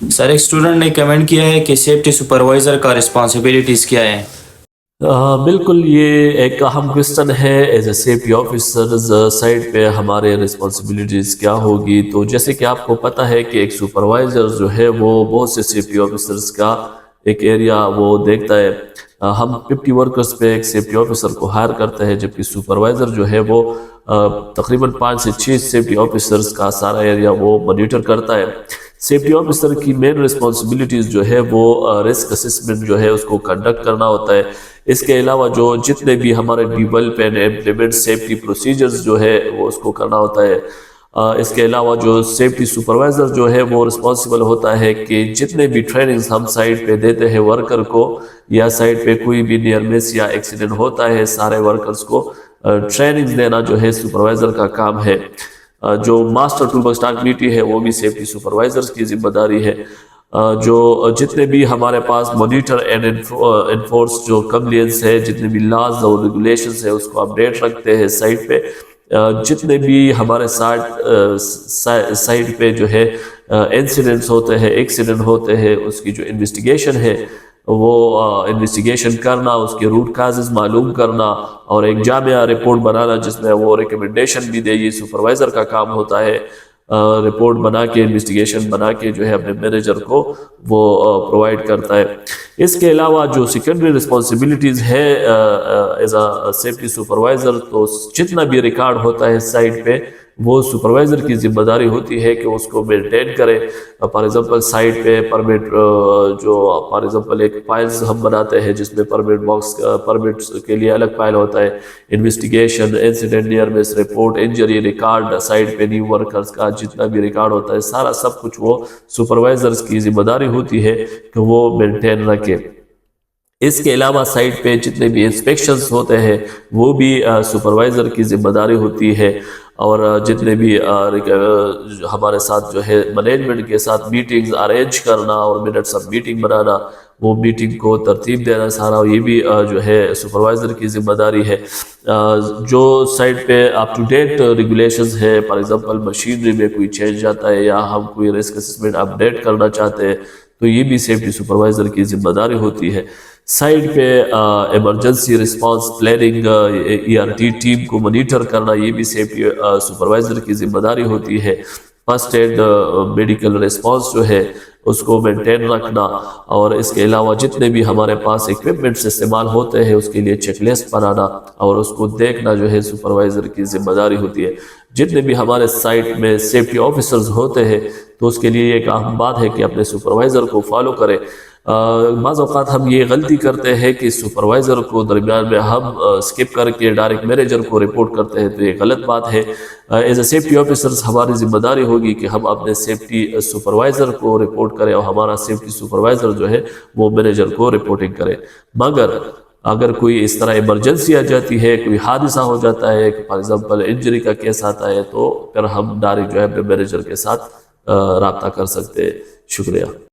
Sir एक student ने comment किया है कि सेफ्टी सुपरवाइज़र का रिस्पॉन्सिबिलिटीज़ क्या है। बिल्कुल ये एक अहम क्वेश्चन है। As a safety officers side पे हमारे रिस्पॉन्सिबिलिटीज़ क्या होगी। तो जैसे कि आपको पता है कि एक सुपरवाइज़र जो है वो बहुत से सेफ्टी ऑफिसर्स का एक एरिया वो देखता है। हम 50 वर्कर्स पे एक सेफ्टी ऑफिसर को हायर करते हैं, जबकि सुपरवाइज़र जो है वो तकरीबन 5 से 6 सेफ्टी ऑफिसर्स का सारा एरिया वो मॉनिटर करता है। सेफ्टी ऑफिसर की मेन रिस्पॉन्सिबिलिटीज़ जो है वो रिस्क असेसमेंट जो है उसको कंडक्ट करना होता है। इसके अलावा जो जितने भी हमारे develop and implement safety procedures जो है वो उसको करना होता है। इसके अलावा जो सेफ्टी सुपरवाइज़र जो है वो रिस्पॉन्सिबल होता है कि जितने भी ट्रेनिंग्स हम साइट पे देते हैं वर्कर को, या साइट पे कोई भी नियर मिस या एक्सीडेंट होता है, सारे वर्कर्स को ट्रेनिंग्स देना जो है सुपरवाइज़र का काम है। जो मास्टर टूलबॉक्स कमेटी है वो भी सेफ्टी सुपरवाइजर्स की जिम्मेदारी है। जो जितने भी हमारे पास मॉनिटर एंड इन्फोर्स जो कंप्लायंस है, जितने भी लॉज और रेगुलेशंस है उसको अपडेट रखते हैं साइट पे। जितने भी हमारे साइट पे जो है इंसिडेंट्स होते हैं, एक्सीडेंट होते हैं, उसकी जो इन्वेस्टिगेशन है वो इन्वेस्टिगेशन करना, उसके रूट काजेज मालूम करना और एक जामिया रिपोर्ट बनाना जिसमें वो रिकमेंडेशन भी दे, ये सुपरवाइज़र का काम होता है। रिपोर्ट बना के, इन्वेस्टिगेशन बना के जो है अपने मैनेजर को वो प्रोवाइड करता है। इसके अलावा जो सेकेंडरी रिस्पॉन्सिबिलिटीज़ है एज अ सेफ्टी सुपरवाइज़र, तो जितना भी रिकॉर्ड होता है साइट पे वो सुपरवाइज़र की जिम्मेदारी होती है कि उसको मेंटेन करे। फॉर एग्जांपल साइट पे परमिट जो फॉर एग्जांपल एक फाइल्स हम बनाते हैं जिसमें परमिट बॉक्स परमिट्स के लिए अलग फाइल होता है, investigation, incident, near miss report, injury record, site पे न्यू वर्कर्स का जितना भी रिकॉर्ड होता है सारा सब कुछ वो सुपरवाइजर्स की जिम्मेदारी होती है कि वो मेंटेन रखे। इसके अलावा साइट पे जितने भी इंस्पेक्शंस होते हैं वो भी सुपरवाइज़र की जिम्मेदारी होती है। और जितने भी हमारे साथ जो है मैनेजमेंट के साथ मीटिंग्स अरेंज करना और मिनट्स ऑफ मीटिंग बनाना, वो मीटिंग को तरतीब देना, सारा ये भी जो है सुपरवाइज़र की जिम्मेदारी है। जो साइट पे अप टू डेट रेगुलेशंस है, फॉर एग्जांपल मशीनरी में कोई चेंज आता है या हम कोई रिस्क असेसमेंट अपडेट करना चाहते हैं तो ये भी सेफ्टी सुपरवाइज़र की जिम्मेदारी होती है। साइड पे emergency response planning, ERT team को मॉनिटर करना, ये भी सेफ्टी सुपरवाइज़र की जिम्मेदारी होती है। फर्स्ट एड मेडिकल रिस्पांस जो है उसको मेंटेन रखना, और इसके अलावा जितने भी हमारे पास इक्विपमेंट्स इस्तेमाल होते हैं उसके लिए चेकलिस्ट बनाना और उसको देखना जो है सुपरवाइज़र की जिम्मेदारी होती है। जितने भी हमारे साइट में सेफ्टी ऑफिसर्स होते हैं तो उसके लिए एक अहम बात है कि अपने सुपरवाइज़र को फॉलो करें। बाज़ औक़ात हम ये गलती करते हैं कि सुपरवाइज़र को दरमियान में हम स्किप करके डायरेक्ट मैनेजर को रिपोर्ट करते हैं, तो ये गलत बात है। एज ए सेफ्टी ऑफिसर्स हमारी जिम्मेदारी होगी कि हम अपने सेफ्टी सुपरवाइज़र को रिपोर्ट करें और हमारा सेफ्टी सुपरवाइज़र जो है वो मैनेजर को रिपोर्टिंग करे। मगर अगर कोई इस तरह इमरजेंसी आ जाती है, कोई हादसा हो जाता है, फॉर एग्जांपल इंजरी का केस आता है, तो फिर हम डायरेक्ट जो है अपने मैनेजर के साथ रब्ता कर सकते हैं। शुक्रिया।